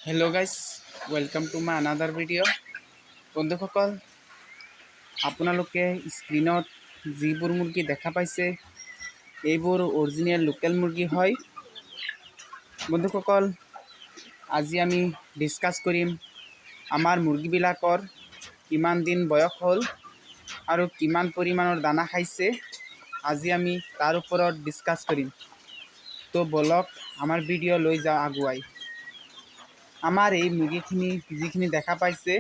Hello' guys, welcome to my another video'. বন্ধুসকল, আপোনালোকে স্ক্ৰীণত যিবোৰ মুৰ্গী দেখা পাইছে এইবোৰ অৰিজিনেল লোকেল মুৰ্গী হয়। বন্ধুসকল, আজি আমি ডিছকাছ কৰিম আমাৰ মুৰ্গীবিলাকৰ কিমান দিন বয়স হ'ল আৰু কিমান পৰিমাণৰ দানা খাইছে। আজি আমি তাৰ ওপৰত ডিছকাছ কৰিম। তো বলক আমাৰ ভিডিঅ' লৈ যাওঁ আগুৱাই। আমাৰ এই মুৰ্গীখিনি যিখিনি দেখা পাইছে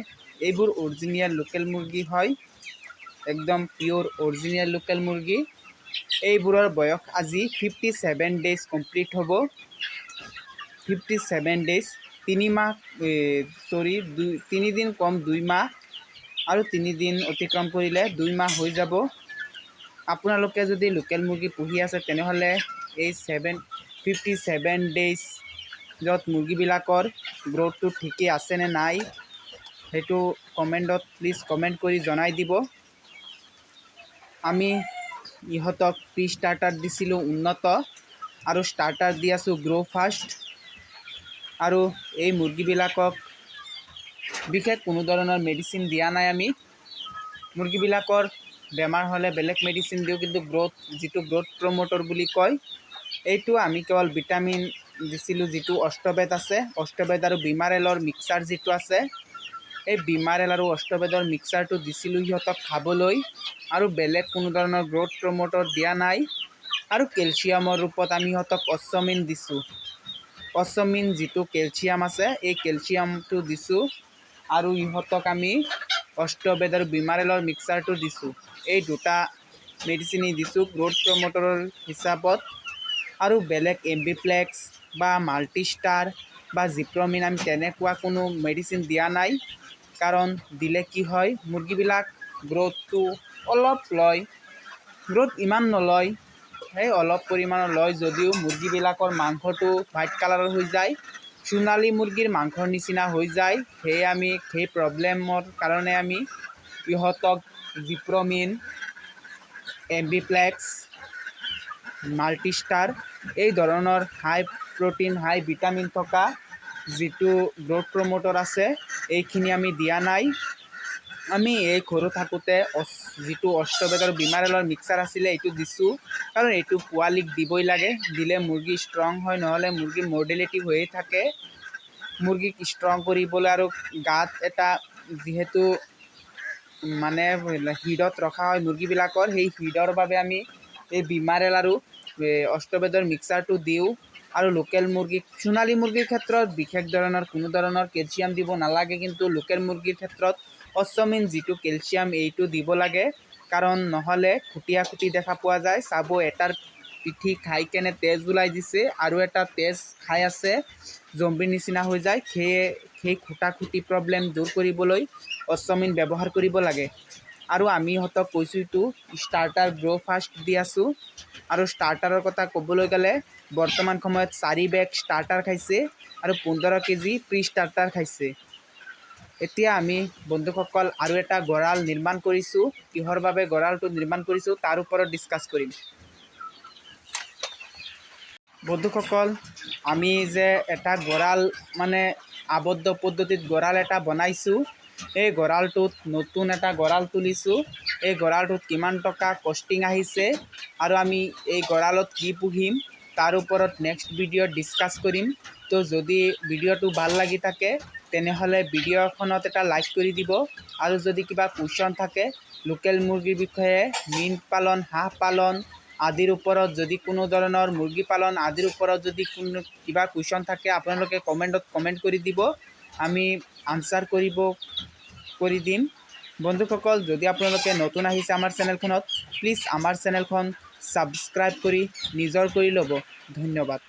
এইবোৰ অৰিজিনেল লোকেল মুৰ্গী হয়, একদম পিয়'ৰ অৰিজিনেল লোকেল মুৰ্গী। এইবোৰৰ বয়স আজি 57 ডেইজ কমপ্লিট হ'ব। 57 ডেইজ, 3 দিন কম 2 মাহ, আৰু 3 দিন অতিক্ৰম কৰিলে 2 মাহ হৈ যাব। আপোনালোকে যদি লোকেল মুৰ্গী পুহি আছে তেনেহ'লে এই 57 ডেইজ য'ত মুৰ্গীবিলাকৰ গ্ৰ'থটো ঠিকেই আছেনে নাই সেইটো কমেণ্টত প্লিজ কমেণ্ট কৰি জনাই দিব। আমি ইহঁতক প্ৰি ষ্টাৰ্টাৰ দিছিলোঁ উন্নত, আৰু ষ্টাৰ্টাৰ দি আছোঁ গ্ৰ' ফাষ্ট। আৰু এই মুৰ্গীবিলাকক বিশেষ কোনো ধৰণৰ মেডিচিন দিয়া নাই। আমি মুৰ্গীবিলাকৰ বেমাৰ হ'লে বেলেগ মেডিচিন দিওঁ, কিন্তু যিটো গ্ৰ'থ প্ৰম'টৰ বুলি কয় এইটো আমি কেৱল ভিটামিন দিছিলোঁ। যিটো অষ্টবেদ আছে, অষ্টবেদ আৰু বিমাৰেলৰ মিক্সাৰ যিটো আছে, এই বিমাৰেল আৰু অষ্টবেদৰ মিক্সাৰটো দিছিলোঁ সিহঁতক খাবলৈ, আৰু বেলেগ কোনো ধৰণৰ গ্ৰ'থ প্ৰম'টৰ দিয়া নাই। আৰু কেলছিয়ামৰ ৰূপত আমি সিহঁতক অশ্বমিন দিছোঁ। অশ্বমিন যিটো কেলছিয়াম আছে এই কেলছিয়ামটো দিছোঁ, আৰু ইহঁতক আমি অষ্টবেদ আৰু বিমাৰেলৰ মিক্সাৰটো দিছোঁ। এই দুটা মেডিচিনেই দিছোঁ গ্ৰ'থ প্ৰম'টৰৰ হিচাপত। আৰু বেলেগ এম্বিপ্লেক্স বা মাল্টিষ্টাৰ বা জিপ্ৰমিন আমি তেনেকুৱা কোনো মেডিচিন দিয়া নাই। কাৰণ দিলে কি হয়, মুৰ্গীবিলাক গ্ৰ'থটো অলপ লয়, গ্ৰ'থ ইমান নলয়, সেই অলপ পৰিমাণৰ লয় যদিও মুৰ্গীবিলাকৰ মাংসটো হোৱাইট কালাৰৰ হৈ যায়, সোণালী মুৰ্গীৰ মাংসৰ নিচিনা হৈ যায়। সেই প্ৰব্লেমৰ কাৰণে আমি ইহঁতক জিপ্ৰমিন, এম্বিপ্লেক্স, মাল্টিষ্টাৰ এই ধৰণৰ হাই প্ৰ'টিন হাই ভিটামিন থকা যিটো গ্ৰ'থ প্ৰম'টৰ আছে এইখিনি আমি দিয়া নাই। আমি এই সৰু থাকোঁতে যিটো অষ্টবেদ আৰু বিমাৰেলৰ মিক্সাৰ আছিলে এইটো দিছোঁ, কাৰণ এইটো পোৱালিক দিবই লাগে। দিলে মুৰ্গী ষ্ট্ৰং হয়, নহ'লে মুৰ্গীৰ মৰ্টেলিটি হৈয়ে থাকে। মুৰ্গীক ষ্ট্ৰং কৰিবলৈ আৰু গাত এটা যিহেতু মানে হিডত ৰখা হয় মুৰ্গীবিলাকৰ, সেই হিডৰ বাবে আমি এই বিমাৰেল আৰু অষ্টবেদৰ মিক্সাৰটো দিওঁ। আৰু লোকেল মুৰ্গীক, সোণালী মুৰ্গীৰ ক্ষেত্ৰত বিশেষ ধৰণৰ কোনো ধৰণৰ কেলছিয়াম দিব নালাগে, কিন্তু লোকেল মুৰ্গীৰ ক্ষেত্ৰত অশ্বমিন যিটো কেলছিয়াম এইটো দিব লাগে। কাৰণ নহ'লে খুটিয়া খুটি দেখা পোৱা যায়। চাব, এটাৰ পিঠি খাই কেনে তেজ ওলাই দিছে আৰু এটা তেজ খাই আছে, জম্বিৰ নিচিনা হৈ যায়। সেই খুটা খুটি প্ৰব্লেম দূৰ কৰিবলৈ অশ্বমিন ব্যৱহাৰ কৰিব লাগে। আৰু আমি ইহঁতক কৈছোঁ এইটো ষ্টাৰ্টাৰ গ্ৰ' ফাষ্ট দি আছোঁ। আৰু ষ্টাৰ্টাৰৰ কথা ক'বলৈ গ'লে বৰ্তমান সময়ত 4 বেগ ষ্টাৰ্টাৰ খাইছে আৰু 15 কেজি প্ৰি ষ্টাৰ্টাৰ খাইছে। এতিয়া আমি বন্ধুসকল আৰু এটা গঁৰাল নিৰ্মাণ কৰিছোঁ। কিহৰ বাবে গঁৰালটো নিৰ্মাণ কৰিছোঁ তাৰ ওপৰত ডিছকাছ কৰিম। বন্ধুসকল, আমি যে এটা গঁৰাল মানে আবদ্ধ পদ্ধতিত গঁৰাল এটা বনাইছোঁ, এই গঁৰালটোত নতুন এটা গঁৰাল তুলিছোঁ। এই গঁৰালটোত কিমান টকা কষ্টিং আহিছে আৰু আমি এই গঁৰালত কি পুহিম তাৰ ওপৰত নেক্সট ভিডিঅ'ত ডিছকাছ কৰিম। তো যদি ভিডিঅ'টো ভাল লাগি থাকে তেনেহ'লে ভিডিঅ'খনত এটা লাইক কৰি দিব। আৰু যদি কিবা কুৱেশ্যন থাকে লোকেল মুৰ্গীৰ বিষয়ে, মীন পালন, হাঁহ পালন আদিৰ ওপৰত, যদি কোনো ধৰণৰ মুৰ্গী পালন আদিৰ ওপৰত যদি কোনো কিবা কুৱেশ্যন থাকে আপোনালোকে কমেণ্টত কমেণ্ট কৰি দিব, আমি আনচাৰ কৰি দিম। বন্ধুসকল, যদি আপোনালোকে নতুন আহিছে আমাৰ চেনেলখনত, প্লিজ আমাৰ চেনেলখন ছাবস্ক্ৰাইব কৰি নিজৰ কৰি ল'ব। ধন্যবাদ।